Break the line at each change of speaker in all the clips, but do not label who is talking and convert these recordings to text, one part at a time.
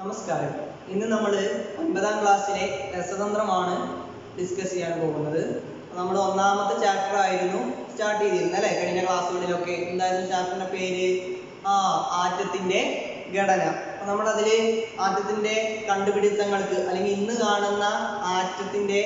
നമസ്കാരം. ഇന്ന് നമ്മൾ 9ാം ക്ലാസ്സിലെ രസതന്ത്രമാണ് ഡിസ്കസ് ചെയ്യാൻ പോകുന്നത്. നമ്മൾ ഒന്നാമത്തെ ചാപ്റ്റർ ആയിരുന്നു സ്റ്റാർട്ട് ചെയ്തിരുന്നത് അല്ലേ? കഴിഞ്ഞ ക്ലാസ്സുകളിലൊക്കെ എന്തായിരുന്നു ചാപ്റ്ററിന്റെ പേര്? ആറ്റത്തിന്റെ ഘടന. അപ്പോൾ നമ്മളതിൽ ആറ്റത്തിന്റെ കണ്ടുപിടുത്തങ്ങൾക്ക് അല്ലെങ്കിൽ ഇന്ന് കാണുന്ന ആറ്റത്തിന്റെ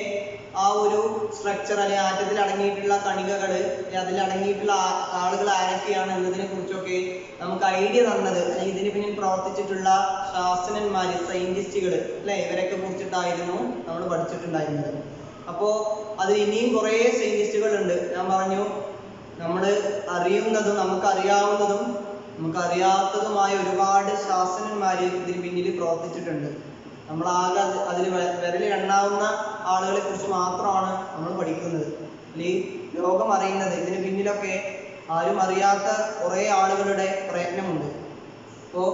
ആ ഒരു സ്ട്രക്ചർ അല്ലെങ്കിൽ ആറ്റത്തിൽ അടങ്ങിയിട്ടുള്ള കണികകൾ, അതിൽ അടങ്ങിയിട്ടുള്ള ആളുകൾ ആരൊക്കെയാണ് എന്നതിനെ കുറിച്ചൊക്കെ നമുക്ക് ഐഡിയ തന്നത് അല്ലെങ്കിൽ ഇതിന് പിന്നിൽ പ്രവർത്തിച്ചിട്ടുള്ള ശാസ്ത്രജ്ഞന്മാർ, സയന്റിസ്റ്റുകൾ അല്ലെ, ഇവരൊക്കെ കുറിച്ചിട്ടായിരുന്നു നമ്മൾ പഠിച്ചിട്ടുണ്ടായിരുന്നത്. അപ്പോൾ അതിൽ ഇനിയും കുറേ സയന്റിസ്റ്റുകൾ ഉണ്ട്. ഞാൻ പറഞ്ഞു, നമ്മൾ അറിയുന്നതും നമുക്കറിയാവുന്നതും നമുക്കറിയാത്തതുമായ ഒരുപാട് ശാസ്ത്രജ്ഞന്മാർ ഇതിന് പിന്നിൽ പ്രവർത്തിച്ചിട്ടുണ്ട്. നമ്മളാകെ അതിൽ വിരലിലെണ്ണാവുന്ന ആളുകളെ കുറിച്ച് മാത്രമാണ് നമ്മൾ പഠിക്കുന്നത് അല്ലെങ്കിൽ ലോകം അറിയുന്നത്. ഇതിന് പിന്നിലൊക്കെ ആരും അറിയാത്ത കുറേ ആളുകളുടെ പ്രയത്നമുണ്ട്. അപ്പോൾ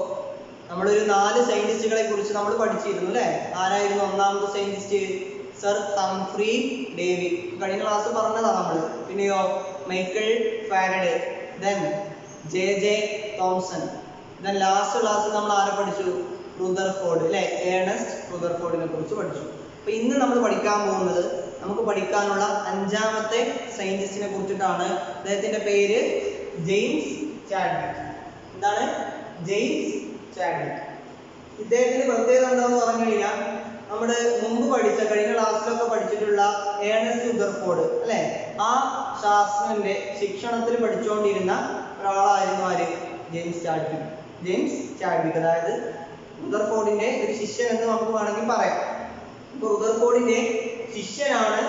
നമ്മളൊരു 4 സയന്റിസ്റ്റുകളെ കുറിച്ച് നമ്മൾ പഠിച്ചിരുന്നു അല്ലേ? ആരായിരുന്നു ഒന്നാമത്തെ സയന്റിസ്റ്റ്? Sir Humphry Davy. കഴിഞ്ഞ ക്ലാസ് പറഞ്ഞതാണ് നമ്മൾ. പിന്നെയോ Michael Faraday, then J Thomson, then last class നമ്മൾ ആരെ പഠിച്ചു? റുദർഫോർഡ് അല്ലെ, ഏണസ്റ്റ് റുദർഫോർഡിനെ കുറിച്ച് പഠിച്ചു. അപ്പൊ ഇന്ന് നമ്മൾ പഠിക്കാൻ പോകുന്നത്, നമുക്ക് പഠിക്കാനുള്ള 5ാമത്തെ സയന്റിസ്റ്റിനെ കുറിച്ചിട്ടാണ്. അദ്ദേഹത്തിന്റെ പേര് ജെയിംസ് ചാഡ്വിക്. എന്താണ്? James Chadwick. ഇദ്ദേഹത്തിന്റെ പ്രത്യേകത എന്താണെന്ന് പറഞ്ഞു കഴിഞ്ഞാൽ, നമ്മുടെ മുമ്പ് പഠിച്ച കഴിഞ്ഞ ക്ലാസ്സിലൊക്കെ പഠിച്ചിട്ടുള്ള ഏണസ്റ്റ് റുദർഫോർഡ് അല്ലെ, ആ ശാസ്ത്രജ്ഞന്റെ ശിക്ഷണത്തിൽ പഠിച്ചുകൊണ്ടിരുന്ന ഒരാളായിരുന്നു ആര്? James Chadwick. ജെയിംസ് ചാഡ്വിക് അതായത് റുദർഫോർഡിന്റെ ഒരു ശിഷ്യൻ എന്ന് നമുക്ക് വേണമെങ്കിൽ പറയാം. ഇപ്പൊ റുദർഫോർഡിന്റെ ശിഷ്യനാണ്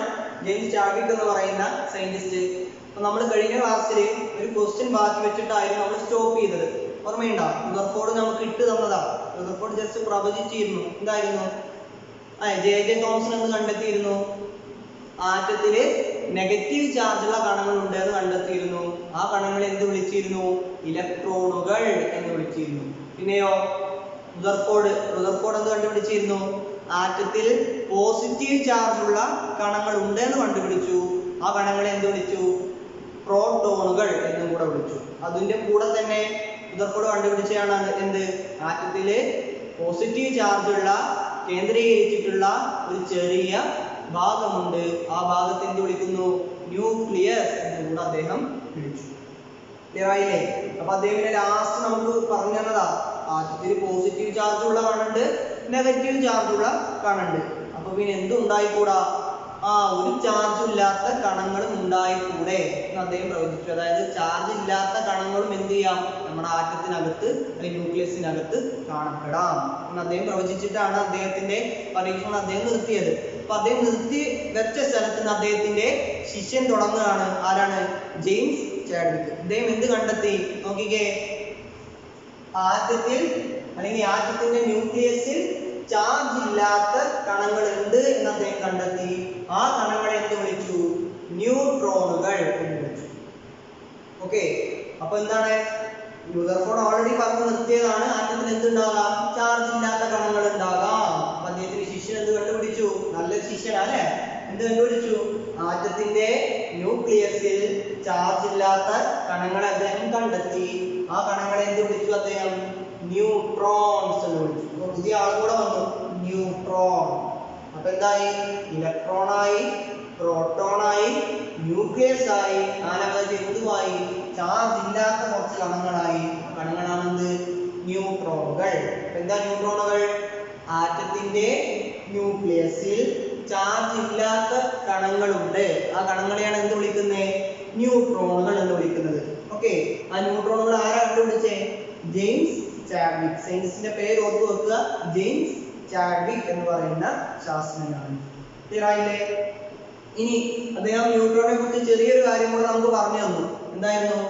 ജെയിംസ് ചാഡ്വിക് എന്ന് പറയുന്ന സയന്റിസ്റ്റ്. അപ്പൊ നമ്മൾ കഴിഞ്ഞ ക്ലാസ്സിൽ ഒരു ക്വസ്റ്റ്യൻ ബാക്കി വെച്ചിട്ടായിരുന്നു നമ്മൾ സ്റ്റോപ്പ് ചെയ്തത്. ഓർമ്മയുണ്ടോ? റുദർഫോർഡ് നമുക്ക് ഇട്ട് തന്നതാ. റുദർഫോർഡ് ജസ്റ്റ് പ്രവചിച്ചിരുന്നു. എന്തായിരുന്നു? ജെ തോംസൺ എന്ന് കണ്ടെത്തിയിരുന്നു. ആറ്റത്തില് നെഗറ്റീവ് ചാർജുള്ള കണങ്ങൾ ഉണ്ട് എന്ന് കണ്ടെത്തിയിരുന്നു. ആ കണങ്ങൾ എന്ത് വിളിച്ചിരുന്നു? ഇലക്ട്രോണുകൾ എന്ന് വിളിച്ചിരുന്നു. പിന്നെയോ റുദർഫോർഡ് എന്ത് കണ്ടുപിടിച്ചിരുന്നു? ആറ്റത്തിൽ പോസിറ്റീവ് ചാർജുള്ള കണങ്ങൾ ഉണ്ട് എന്ന് കണ്ടുപിടിച്ചു. ആ കണങ്ങളെ എന്ത് വിളിച്ചു? പ്രോട്ടോണുകൾ എന്നും കൂടെ വിളിച്ചു. അതിന്റെ കൂടെ തന്നെ റുദർഫോർഡ് കണ്ടുപിടിച്ചാണ് എന്ത്? ആറ്റത്തില് പോസിറ്റീവ് ചാർജുള്ള കേന്ദ്രീകരിച്ചിട്ടുള്ള ഒരു ചെറിയ ഭാഗമുണ്ട്. ആ ഭാഗത്തെ എന്ത് വിളിക്കുന്നു? ന്യൂക്ലിയസ് എന്ന് കൂടെ അദ്ദേഹം വിളിച്ചു. ായില്ലേ? അപ്പൊ അദ്ദേഹത്തിന്റെ ലാസ്റ്റ് നമുക്ക് പറഞ്ഞു തന്നതാ, ആറ്റത്തിൽ പോസിറ്റീവ് ചാർജ് ഉള്ള കണുണ്ട്, നെഗറ്റീവ് ചാർജ് ഉള്ള കണുണ്ട്. അപ്പൊ പിന്നെ എന്തുണ്ടായിക്കൂടാ? ഒരു ചാർജ് ഇല്ലാത്ത കണങ്ങളും ഉണ്ടായിക്കൂടെ എന്ന് അദ്ദേഹം പ്രവചിച്ചു. അതായത് ചാർജ് ഇല്ലാത്ത കണങ്ങളും എന്ത് ചെയ്യാം? നമ്മുടെ ആറ്റത്തിനകത്ത് അല്ലെങ്കിൽ ന്യൂക്ലിയസിനകത്ത് കാണപ്പെടാം എന്ന് അദ്ദേഹം പ്രവചിച്ചിട്ടാണ് അദ്ദേഹത്തിന്റെ പരീക്ഷണം അദ്ദേഹം നിർത്തിയത്. അപ്പൊ അദ്ദേഹം നിർത്തി വെച്ച സ്ഥലത്ത് നിന്ന് അദ്ദേഹത്തിന്റെ ശിഷ്യൻ തുടങ്ങുകയാണ്. ആരാണ്? James Chadwick. അദ്ദേഹം എന്ത് കണ്ടെത്തി? നോക്കിക്കേ, ആറ്റത്തിൽ അല്ലെങ്കിൽ ആറ്റത്തിന്റെ ന്യൂക്ലിയസിൽ ചാർജ് ഇല്ലാത്ത കണങ്ങൾ ഉണ്ട് എന്ന് അദ്ദേഹം കണ്ടെത്തി. ആ കണങ്ങളെ എന്ത് വിളിച്ചു? ന്യൂട്രോണുകൾ എന്ന് വിളിച്ചു. ഓക്കെ, അപ്പൊ എന്താണ്? റുദർഫോർഡ് ഓൾറെഡി പറഞ്ഞു നിർത്തിയതാണ്, ആറ്റത്തിൽ എന്തുണ്ടാകാം? ചാർജ് ഇല്ലാത്ത കണങ്ങൾ ഉണ്ടാകാം. അദ്ദേഹത്തിന് ശിഷ്യൻ എന്ത് കണ്ടുപിടിച്ചു? നല്ലൊരു ശിഷ്യനാ അല്ലെ? എന്ത് കണ്ടുപിടിച്ചു? ആറ്റത്തിന്റെ ന്യൂക്ലിയസിൽ ചാർജ് ഇല്ലാത്ത കണങ്ങളെ അദ്ദേഹം കണ്ടെത്തി. ആ കണങ്ങളെ എന്ത് വിളിച്ചു അദ്ദേഹം? ന്യൂട്രോൺസ് എന്ന് വിളിച്ചു. അപ്പൊ പുതിയ ആളുകൂടെ വന്നു, ന്യൂട്രോൺ. അപ്പൊ എന്തായി? ഇലക്ട്രോണായി, പ്രോട്ടോണായി, ന്യൂക്ലിയസ് ആയി, നാലാമത് എന്തുമായി? ചാർജ് ഇല്ലാത്ത കുറച്ച് കണങ്ങളായി. കണങ്ങളാണ് എന്ത്? ന്യൂട്രോണുകൾ. എന്താ ന്യൂട്രോണുകൾ? ആറ്റത്തിന്റെ ന്യൂക്ലിയസിൽ ചാർജ് ഇല്ലാത്ത കണങ്ങളുണ്ട്. ആ കണങ്ങളെയാണ് എന്ത് വിളിക്കുന്നത്? ന്യൂട്രോണുകൾ എന്ന് വിളിക്കുന്നത്. ഓക്കെ, ആ ന്യൂട്രോണുകൾ ആരാ കണ്ടുപിടിച്ചേ? James Chadwick. സയൻസിന്റെ പേര് ഓർത്തു വെക്കുക, ജെയിംസ് ചാഡ്വിക് എന്ന് പറയുന്ന ശാസ്ത്രജ്ഞനാണ്. ക്ലിയറായില്ലേ? ഇനി അദ്ദേഹം ന്യൂട്രോണിനെ കുറിച്ച് ചെറിയൊരു കാര്യം കൂടെ നമുക്ക് പറഞ്ഞു തന്നു. എന്തായിരുന്നു?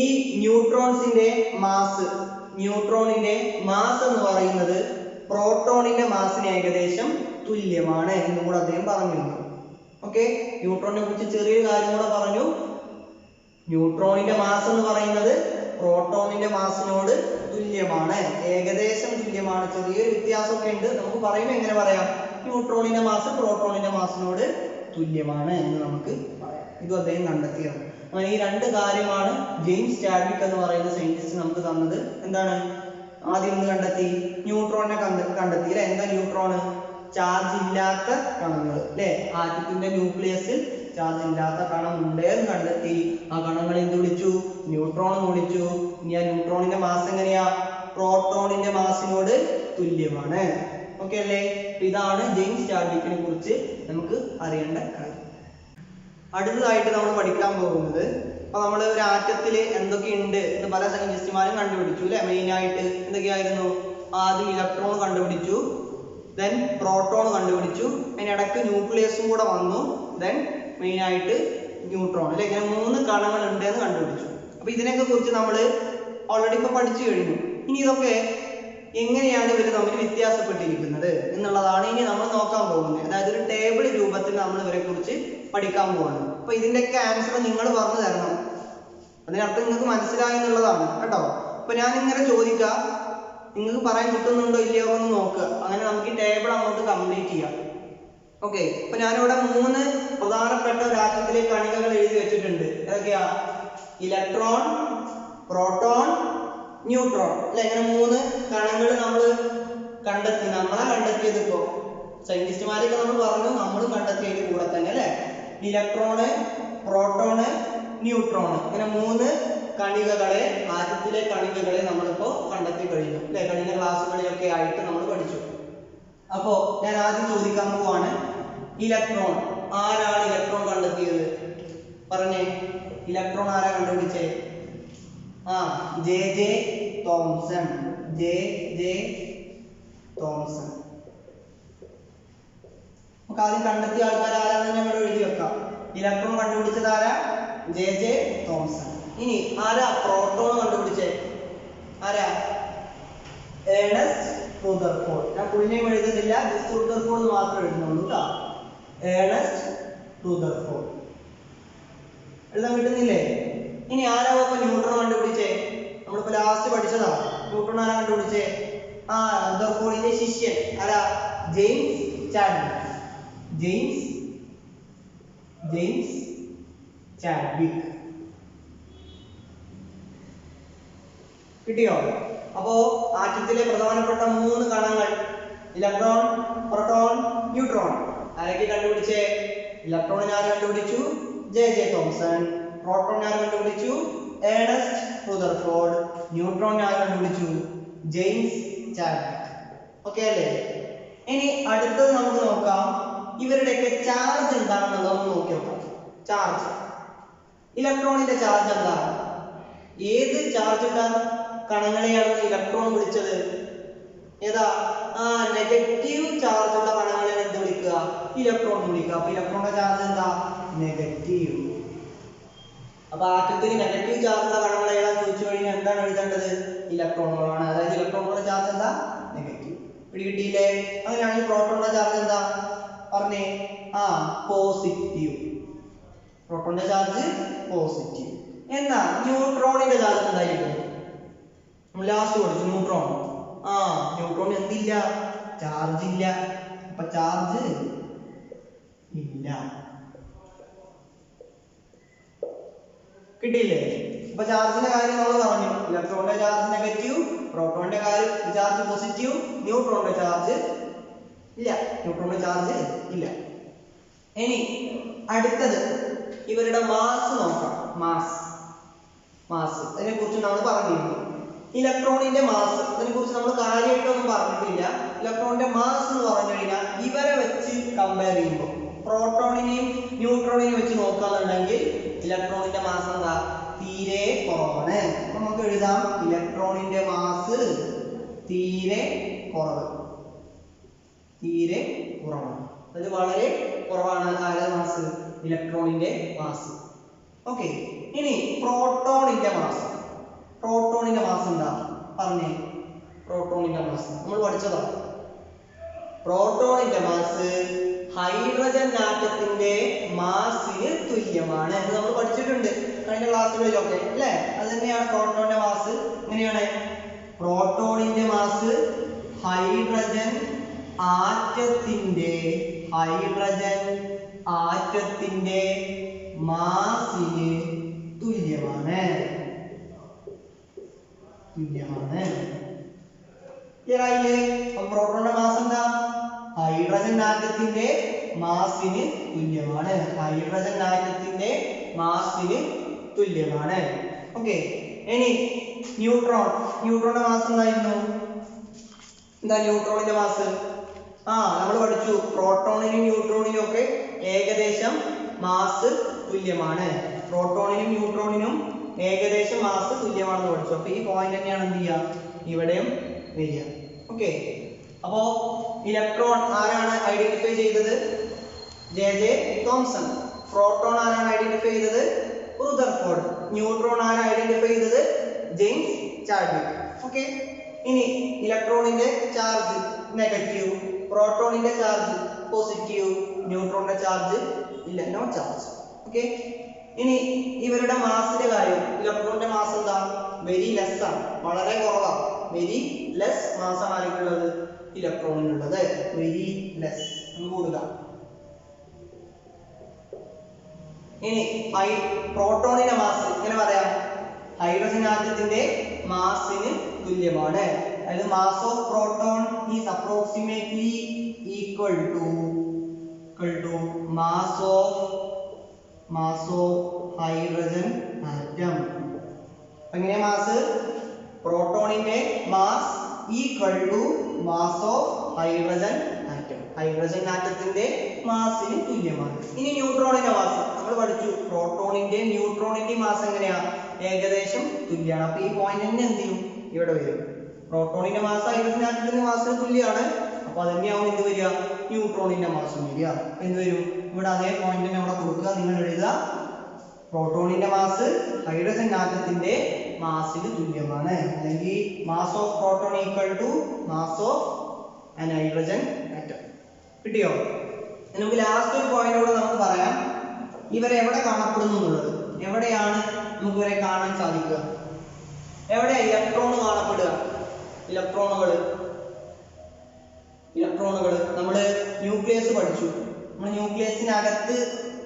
ഈ ന്യൂട്രോണിന്റെ മാസ് എന്ന് പറയുന്നത് പ്രോട്ടോണിന്റെ മാസിന് ഏകദേശം തുല്യമാണ് എന്നും കൂടെ അദ്ദേഹം പറഞ്ഞു തന്നു. ഓക്കെ, ന്യൂട്രോണിനെ കുറിച്ച് ചെറിയൊരു കാര്യം കൂടെ പറഞ്ഞു. ന്യൂട്രോണിന്റെ മാസ് എന്ന് പറയുന്നത് പ്രോട്ടോണിന്റെ മാസിനോട് തുല്യമാണ്, ഏകദേശം തുല്യമാണ്. ചെറിയൊരു വ്യത്യാസമൊക്കെ ഉണ്ട്. നമുക്ക് പറയുമ്പോൾ എങ്ങനെ പറയാം? ന്യൂട്രോണിന്റെ മാസ് പ്രോട്ടോണിന്റെ മാസിനോട് തുല്യമാണ് എന്ന് നമുക്ക് പറയാം. ഇതും അദ്ദേഹം കണ്ടെത്തിയത്. അങ്ങനെ ഈ 2 കാര്യമാണ് ജെയിംസ് ചാഡ്വിക് എന്ന് പറയുന്ന സയന്റിസ്റ്റ് നമുക്ക് തന്നത്. എന്താണ്? ആദ്യം എന്ത് കണ്ടെത്തി? ന്യൂട്രോണിനെ കണ്ടെത്തി അല്ലെ. എന്താ ന്യൂട്രോൺ? ചാർജ് ഇല്ലാത്ത കണങ്ങൾ അല്ലെ. ആറ്റത്തിന്റെ ന്യൂക്ലിയസിൽ ചാർജ് ഇല്ലാത്ത കണം ഉണ്ട് എന്ന് കണ്ടെത്തി. ആ കണങ്ങൾ എന്ത് വിളിച്ചു? ന്യൂട്രോൺ എന്ന് വിളിച്ചു. ഇനി ആ ന്യൂട്രോണിന്റെ മാസ് എങ്ങനെയാ? പ്രോട്ടോണിന്റെ മാസിനോട് തുല്യമാണ്. ഓക്കെ അല്ലേ? ഇതാണ് ജെയിംസ് ചാഡ്വിക്കിനെ കുറിച്ച് നമുക്ക് അറിയേണ്ട കാര്യം. അടുത്തതായിട്ട് നമ്മൾ പഠിക്കാൻ പോകുന്നത്, അപ്പൊ നമ്മൾ ഒരു ആറ്റത്തിൽ എന്തൊക്കെയുണ്ട് എന്ന് പല സയന്റിസ്റ്റുമാരും കണ്ടുപിടിച്ചു അല്ലെ. മെയിൻ ആയിട്ട് എന്തൊക്കെയായിരുന്നു? ആദ്യം ഇലക്ട്രോൺ കണ്ടുപിടിച്ചു, ദെൻ പ്രോട്ടോൺ കണ്ടുപിടിച്ചു, അതിനിടക്ക് ന്യൂക്ലിയസും കൂടെ വന്നു, ദെൻ മെയിൻ ആയിട്ട് ന്യൂട്രോൺ അല്ലെ. ഇങ്ങനെ 3 കണങ്ങൾ ഉണ്ട് എന്ന് കണ്ടുപിടിച്ചു. അപ്പൊ ഇതിനൊക്കെ കുറിച്ച് നമ്മൾ ഓൾറെഡി ഇപ്പൊ പഠിച്ചു കഴിഞ്ഞു. ഇനി ഇതൊക്കെ എങ്ങനെയാണ് ഇവർ തമ്മിൽ വ്യത്യാസപ്പെട്ടിരിക്കുന്നത് എന്നുള്ളതാണ് ഇനി നമ്മൾ നോക്കാൻ പോകുന്നത്. അതായത് ഒരു ടേബിൾ രൂപത്തിൽ നമ്മൾ ഇവരെ കുറിച്ച് പഠിക്കാൻ പോവാണ്. അപ്പൊ ഇതിന്റെയൊക്കെ ആൻസർ നിങ്ങൾ പറഞ്ഞു തരണം. അതിനർത്ഥം നിങ്ങൾക്ക് മനസ്സിലായി എന്നുള്ളതാണ് കേട്ടോ. അപ്പൊ ഞാൻ ഇങ്ങനെ ചോദിക്കാം, നിങ്ങൾക്ക് പറയാൻ കിട്ടുന്നുണ്ടോ ഇല്ലയോ എന്ന് നോക്കുക. അങ്ങനെ നമുക്ക് ഈ ടേബിൾ അങ്ങോട്ട് കംപ്ലീറ്റ് ചെയ്യാം. ഓക്കെ. അപ്പൊ ഞാനിവിടെ 3 പ്രധാനപ്പെട്ട ഒരു ആറ്റത്തിലെ കണികകൾ എഴുതി വെച്ചിട്ടുണ്ട്. ഏതൊക്കെയാ? ഇലക്ട്രോൺ, പ്രോട്ടോൺ, ന്യൂട്രോൺ അല്ലെ. ഇങ്ങനെ 3 കണങ്ങൾ നമ്മൾ കണ്ടെത്തി. നമ്മളാ കണ്ടെത്തിയത്. ഇപ്പോ സയന്റിസ്റ്റുമാരൊക്കെ നമ്മൾ പറഞ്ഞു, നമ്മളും കണ്ടെത്തിയതിന്റെ കൂടെ തന്നെ അല്ലെ. ഇലക്ട്രോണ്, പ്രോട്ടോണ്, ന്യൂട്രോൺ, ഇങ്ങനെ 3 കണികകളെ, ആറ്റത്തിലെ കണികകളെ നമ്മളിപ്പോ കണ്ടെത്തി കഴിഞ്ഞു അല്ലെ. കഴിഞ്ഞ ക്ലാസ്സുകളിലൊക്കെ ആയിട്ട് നമ്മൾ പഠിച്ചു. അപ്പോ ഞാൻ ആദ്യം ചോദിക്കാൻ പോവാണ്, ഇലക്ട്രോൺ. ആരാണ് ഇലക്ട്രോൺ കണ്ടെത്തിയത്? പറഞ്ഞേ. ഇലക്ട്രോൺ ആരാ കണ്ടുപിടിച്ചേ? J Thomson. J Thomson. നമുക്ക് ആദ്യം കണ്ടെത്തിയ ആൾക്കാർ ആരാണെന്ന് ഞങ്ങൾ എഴുതി വെക്കാം. ഇലക്ട്രോൺ കണ്ടുപിടിച്ചത് ആരാ? J Thomson. ഇനി ആരാ പ്രോട്ടോൺ കണ്ടുപിടിച്ചേ? ആരാ? Ernest Rutherford. ഞാൻ ഫുൾ നെയിം എഴുതുന്നില്ല, ജസ്റ്റ് റുദർഫോർഡ് മാത്രം എഴുതുന്നുള്ളൂ കേട്ടോ. Ernest Rutherford. എഴുതാൻ കിട്ടുന്നില്ലേ? ഇനി ആരാ ഇപ്പൊ ന്യൂട്രോൺ കണ്ടുപിടിച്ചേ? നമ്മളിപ്പോ ലാസ്റ്റ് പഠിച്ചതാ. ന്യൂട്രോൺ ആരാ കണ്ടുപിടിച്ചേ? റുദർഫോർഡിന്റെ ശിഷ്യൻ ആരാ? James Chadwick. James Chadwick. കിട്ടിയോ? അപ്പോ ആറ്റത്തിലെ പ്രധാനപ്പെട്ട 3 കണങ്ങൾ ഇലക്ട്രോൺ, പ്രോട്ടോൺ, ന്യൂട്രോൺ ആരൊക്കെ കണ്ടുപിടിച്ചേ? ഇലക്ട്രോണിനെ ആര് കണ്ടുപിടിച്ചു? J Thomson. പ്രോട്ടോണിനെ ആര് കണ്ടുപിടിച്ചു? Ernest Rutherford. ന്യൂട്രോണിനെ ആര് കണ്ടുപിടിച്ചു? James Chadwick. ഓക്കെ അല്ലേ? ഇനി അടുത്തത് നമുക്ക് നോക്കാം, ഇവരുടെയൊക്കെ ചാർജ് എന്താണെന്നുള്ളത് നമുക്ക് നോക്കി നോക്കാം. ചാർജ്. ഇലക്ട്രോണിന്റെ ചാർജ് എന്താ? ഏത് ചാർജ് ഉള്ള കണങ്ങളെയാണ് ഇലക്ട്രോൺ വിളിച്ചത്? ഏതാ? നെഗറ്റീവ് ചാർജ് ഉള്ള കണങ്ങളെയാണ് എന്ത് വിളിക്കുക? ഇലക്ട്രോൺ വിളിക്കുക. അപ്പൊ ഇലക്ട്രോണിന്റെ ചാർജ് എന്താ? നെഗറ്റീവ്. അപ്പൊ ആറ്റത്തിൽ നെഗറ്റീവ് ചാർജ് ഉള്ള കണങ്ങൾ ഏതാന്ന് ചോദിച്ചു കഴിഞ്ഞാൽ എന്താണ് എഴുതേണ്ടത്? ഇലക്ട്രോണുകളാണ്. അതായത് ഇലക്ട്രോണുകളുടെ ചാർജ് എന്താ? നെഗറ്റീവ്. പിടികിട്ടിയില്ലേ? അങ്ങനെയാണെങ്കിൽ പ്രോട്ടോണിന്റെ ചാർജ് എന്താ? പറഞ്ഞേ. പോസിറ്റീവ്. പ്രോട്ടോണിന്റെ ചാർജ് പോസിറ്റീവ്. എന്നാ ന്യൂട്രോണിന്റെ ചാർജ് എന്തായിരിക്കും? ലാസ്റ്റ് പഠിച്ചു ന്യൂട്രോൺ. ന്യൂട്രോൺ എന്തില്ല? ചാർജ് ഇല്ല. അപ്പൊ ചാർജ് ഇല്ല. കിട്ടിയില്ലേ? അപ്പൊ ചാർജിന്റെ കാര്യം നമ്മൾ പറഞ്ഞു. ഇലക്ട്രോണിന്റെ ചാർജ് നെഗറ്റീവ്, പ്രോട്ടോണിന്റെ ചാർജ് പോസിറ്റീവ്, ന്യൂട്രോണിന്റെ ചാർജ് ഇല്ല. ന്യൂട്രോണിന്റെ ചാർജ് ഇല്ല. ഇനി അടുത്തത് ഇവരുടെ മാസ് നോക്കാം. മാസ് അതിനെ കുറിച്ച് നമ്മൾ പറഞ്ഞിരുന്നു. ഇലക്ട്രോണിന്റെ മാസ് അതിനെ കുറിച്ച് നമ്മൾ കാര്യമായിട്ടൊന്നും പറഞ്ഞിട്ടില്ല. ഇലക്ട്രോണിന്റെ മാസ് എന്ന് പറഞ്ഞു കഴിഞ്ഞാൽ ഇവരെ വെച്ച് കമ്പയർ ചെയ്യുമ്പോൾ പ്രോട്ടോണിനെയും ന്യൂട്രോണിനെയും വെച്ച് നോക്കുകയാണെന്നുണ്ടെങ്കിൽ ഇലക്ട്രോണിന്റെ മാസ് എന്താ? തീരെ കുറവാണ്. നമുക്ക് എഴുതാം, ഇലക്ട്രോണിന്റെ മാസ് തീരെ കുറവാണ്. അത് വളരെ കുറവാണ്. ആരുടെ മാസ്? ഇലക്ട്രോണിന്റെ മാസ്. ഓക്കെ. ഇനി പ്രോട്ടോണിന്റെ മാസ് എന്താ? പറഞ്ഞേ. പ്രോട്ടോണിന്റെ മാസ് നമ്മൾ പഠിച്ചതാ. പ്രോട്ടോണിന്റെ മാസ് ഹൈഡ്രജൻ ആറ്റത്തിന്റെ മാസിന് തുല്യമാണ് എന്ന് നമ്മൾ പഠിച്ചിട്ടുണ്ട് കഴിഞ്ഞ ക്ലാസ്സുകളിലൊക്കെ അല്ലേ. അത് തന്നെയാണ് പ്രോട്ടോണിന്റെ മാസ്. എങ്ങനെയാണ്? പ്രോട്ടോണിന്റെ മാസ് ഹൈഡ്രജൻ ആറ്റത്തിന്റെ മാസിന് തുല്യമാണ്. ക്ലിയർ ആയില്ലേ? അപ്പൊ പ്രോട്ടോണിന്റെ മാസ് എന്താ? ഹൈഡ്രജൻ ആറ്റത്തിന്റെ മാസിന് തുല്യമാണ്. ഹൈഡ്രജൻ ആറ്റത്തിന്റെ മാസിന് തുല്യമാണ്. ഓക്കെ. ഇനി ന്യൂട്രോണിന്റെ മാസ് എന്തായിരുന്നു? എന്താ ന്യൂട്രോണിന്റെ മാസ്? നമ്മൾ പഠിച്ചു പ്രോട്ടോണിനും ന്യൂട്രോണിനും ഒക്കെ ഏകദേശം മാസ് തുല്യമാണ്. പ്രോട്ടോണിനും ന്യൂട്രോണിനും ഏകദേശം മാസ് തുല്യമാണെന്ന് പഠിച്ചു. അപ്പൊ ഈ പോയിന്റ് തന്നെയാണ് എന്ത് ചെയ്യുക ഇവിടെയും വരിക. ഓക്കെ. അപ്പോ ഇലക്ട്രോൺ ആരാണ് ഐഡന്റിഫൈ ചെയ്തത്? J Thomson. പ്രോട്ടോൺ ആരാണ് ഐഡന്റിഫൈ ചെയ്തത്? റുദർഫോർഡ്. ന്യൂട്രോൺ ആരാണ് ഐഡന്റിഫൈ ചെയ്തത്? James Chadwick. ഓക്കെ. ഇനി ഇലക്ട്രോണിന്റെ ചാർജ് നെഗറ്റീവ്, പ്രോട്ടോണിന്റെ ചാർജ് പോസിറ്റീവ്, ന്യൂട്രോണിന്റെ ചാർജ് ഇല്ല, നോ ചാർജ്. ഓക്കെ. ഇനി ഇവരുടെ മാസിന്റെ കാര്യം, ഇലക്ട്രോണിന്റെ മാസ് എന്താ? വെരി ലെസ് ആണ്, വളരെ കുറവാണ്. വെരി ലെസ് മാസാണ് ആർക്കുള്ളത്? ഇലക്ട്രോണിനുള്ളത്. വെരി ലെസ് കൂടുക. ഇനി പ്രോട്ടോണിന്റെ മാസ് എങ്ങനെ പറയാം? ഹൈഡ്രജൻ ആറ്റത്തിന്റെ മാസിന് തുല്യമാണ്. അതായത് mass of proton is approximately equal to mass of hydrogen atom. എങ്ങനെ മാസ്? പ്രോട്ടോണിന്റെ mass equal to mass of hydrogen atom. Hydrogen ആറ്റത്തിന്റെ മാസിന് തുല്യമാണ്. ഇനി ന്യൂട്രോണിന്റെ മാസ് നമ്മൾ പഠിച്ചു. പ്രോട്ടോണിന്റെയും ന്യൂട്രോണിന്റെയും മാസ് എങ്ങനെയാ? ഏകദേശം തുല്യമാണ്. അപ്പൊ ഈ പോയിന്റ് തന്നെ എന്ത് ചെയ്യും? ഇവിടെ വരും. പ്രോട്ടോണിന്റെ മാസ് ഹൈഡ്രജൻ ആറ്റത്തിന്റെ മാസിന് തുല്യമാണ്. അപ്പൊ അത് തന്നെയാവും എന്ത് വരിക? ന്യൂട്രോണിന്റെ മാസും വരിക. എന്ത് വരും? ഇവിടെ അതേ പോയിന്റ് തന്നെ അവിടെ കൊടുക്കുക. നിങ്ങൾ എഴുതുക പ്രോട്ടോണിന്റെ മാസ് ഹൈഡ്രജൻ ആറ്റത്തിന്റെ മാസിന് തുല്യമാണ്. അല്ലെങ്കിൽ mass of proton equal to mass of an hydrogen atom. കിട്ടിയോ? നമുക്ക് ലാസ്റ്റ് ഒരു പോയിന്റ് കൂടെ നമുക്ക് പറയാം. ഇവരെ എവിടെ കാണപ്പെടുന്നു എന്നുള്ളത്. എവിടെയാണ് നമുക്ക് ഇവരെ കാണാൻ സാധിക്കുക? എവിടെയാ ഇലക്ട്രോൺ കാണപ്പെടുക? ഇലക്ട്രോണുകൾ നമ്മൾ ന്യൂക്ലിയസ് പഠിച്ചു. നമ്മൾ ന്യൂക്ലിയസിനകത്ത്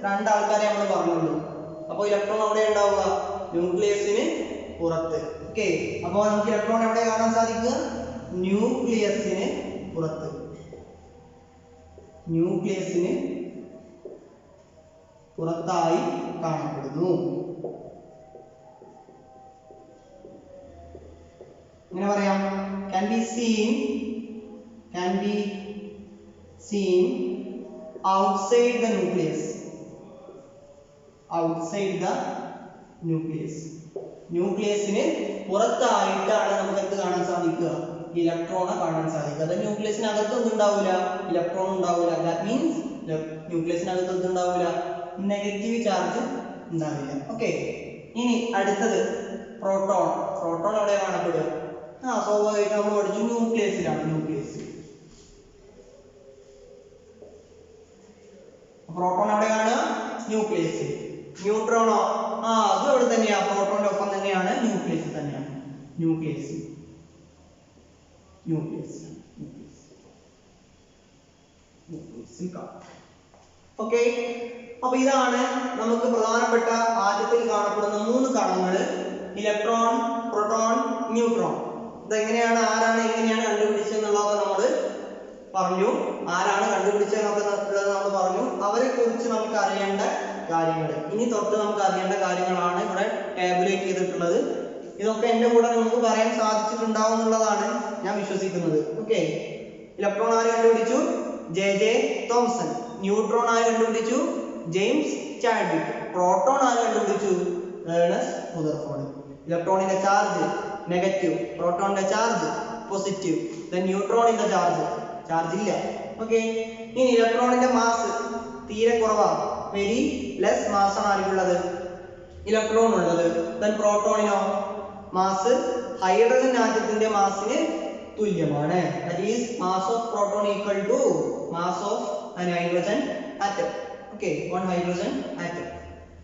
രണ്ടാൾക്കാരെ നമ്മൾ പറഞ്ഞുള്ളൂ. അപ്പോൾ ഇലക്ട്രോൺ എവിടെ ഉണ്ടാവുക? ന്യൂക്ലിയസിന് പുറത്ത്. ഓക്കെ. അപ്പോൾ നമുക്ക് ഇലക്ട്രോൺ എവിടെ കാണാൻ സാധിക്കുക? ന്യൂക്ലിയസിന് പുറത്ത്. ന്യൂക്ലിയസിന് പുറത്തായി കാണപ്പെടുന്നു. എങ്ങനെ പറയാം? can be seen outside the nucleus. ന്യൂക്ലിയസിന് പുറത്തായിട്ടാണ് നമുക്ക് എന്ത് കാണാൻ സാധിക്കുക? ഇലക്ട്രോണെ കാണാൻ സാധിക്കുക. അത് ന്യൂക്ലിയസിനകത്ത് ഒന്നും ഉണ്ടാവില്ല, ഇലക്ട്രോൺ ഉണ്ടാവില്ല. ദാറ്റ് മീൻസ് ന്യൂക്ലിയസിനകത്ത് ഒന്നും ഉണ്ടാവില്ല, നെഗറ്റീവ് ചാർജ് ഉണ്ടാവില്ല. ഓക്കെ. ഇനി അടുത്തത് പ്രോട്ടോൺ. പ്രോട്ടോൺ എവിടെ കാണപ്പെടുക? സ്വാഭാവികമായിട്ട് നമ്മൾ പഠിച്ചു ന്യൂക്ലിയസിലാണ്. പ്രോട്ടോൺ എവിടെ കാണുക? ന്യൂക്ലിയസിൽ. ന്യൂട്രോണോ? അതും അവിടെ തന്നെയാ, പ്രോട്ടോണിന്റെ ഒപ്പം തന്നെയാണ്, ന്യൂക്ലിയസ് തന്നെയാണ്. ന്യൂക്ലിയസ്. ഓക്കെ. അപ്പൊ ഇതാണ് നമുക്ക് പ്രധാനപ്പെട്ട ആറ്റത്തിൽ കാണപ്പെടുന്ന 3 കണങ്ങൾ: ഇലക്ട്രോൺ, പ്രോട്ടോൺ, ന്യൂട്രോൺ. ഇതെങ്ങനെയാണ്, ആരാണ്, എങ്ങനെയാണ് കണ്ടുപിടിച്ചതെന്നുള്ളതൊക്കെ നമ്മൾ പറഞ്ഞു. ആരാണ് കണ്ടുപിടിച്ചതെന്നൊക്കെ നമ്മൾ പറഞ്ഞു. അവരെ കുറിച്ച് നമുക്ക് അറിയേണ്ട കാര്യങ്ങൾ, ഇനി തൊട്ട് നമുക്ക് അറിയേണ്ട കാര്യങ്ങളാണ് ഇവിടെ ടാബുലേറ്റ് ചെയ്തിട്ടുള്ളത്. ഇതൊക്കെ എൻ്റെ കൂടെ നമുക്ക് പറയാൻ സാധിച്ചിട്ടുണ്ടാവും എന്നുള്ളതാണ് ഞാൻ വിശ്വസിക്കുന്നത്. ഓക്കെ. ഇലക്ട്രോൺ ആര് കണ്ടുപിടിച്ചു? J Thomson. ന്യൂട്രോൺ ആര് കണ്ടുപിടിച്ചു? James Chadwick. പ്രോട്ടോൺ ആര് കണ്ടുപിടിച്ചു? Ernest Rutherford. ഇലക്ട്രോണിന്റെ ചാർജ് നെഗറ്റീവ്, പ്രോട്ടോണിന്റെ ചാർജ് പോസിറ്റീവ്, ന്യൂട്രോണിന്റെ ചാർജ് ഇല്ല. ഓക്കെ. ഇനി ഇലക്ട്രോണിന്റെ മാസ് തീരെ കുറവാണ്, വെരി ലെസ് മാസാണ് ആർക്കുള്ളത്? ഇലക്ട്രോൺ ഉള്ളത്. പ്രോട്ടോണിനോ? മാസ് ഹൈഡ്രജൻ ആറ്റത്തിന്റെ മാസിന് തുല്യമാണ്. that is mass of proton equal to mass of an hydrogen atom. okay, one hydrogen atom.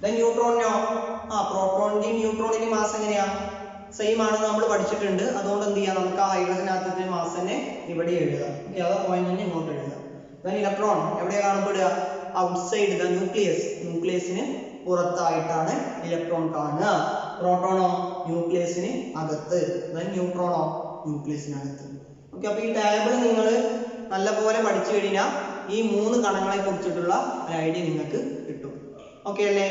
then ന്യൂട്രോണിനോ? പ്രോട്ടോണിന്റെയും ന്യൂട്രോണിന്റെയും മാസ് എങ്ങനെയാ? സെയിം ആണെന്ന് നമ്മൾ പഠിച്ചിട്ടുണ്ട്. അതുകൊണ്ട് എന്ത് ചെയ്യാം, നമുക്ക് ആ ഹൈഡ്രജൻ ആറ്റത്തിന്റെ മാസ് തന്നെ ഇവിടെ എഴുതുക. ഏതാ പോയിന്റ് തന്നെ ഇങ്ങോട്ട് എഴുതുക. then ഇലക്ട്രോൺ എവിടെയാണ് കാണപ്പെടുക? Outside the nucleus. ന്യൂക്ലിയസിന് പുറത്തായിട്ടാണ് ഇലക്ട്രോൺ കാണുക. പ്രോട്ടോണോ? ന്യൂക്ലിയസിന് അകത്ത്. then ന്യൂട്രോണോ? ന്യൂക്ലിയസിനകത്ത്. ഓക്കെ, അപ്പോൾ ഈ ടേബിൾ നിങ്ങൾ നല്ലപോലെ പഠിച്ചു കഴിഞ്ഞാൽ ഈ 3 കണങ്ങളെ കുറിച്ചിട്ടുള്ള ഒരു ഐഡിയ നിങ്ങൾക്ക് കിട്ടും. ഓക്കെ അല്ലേ?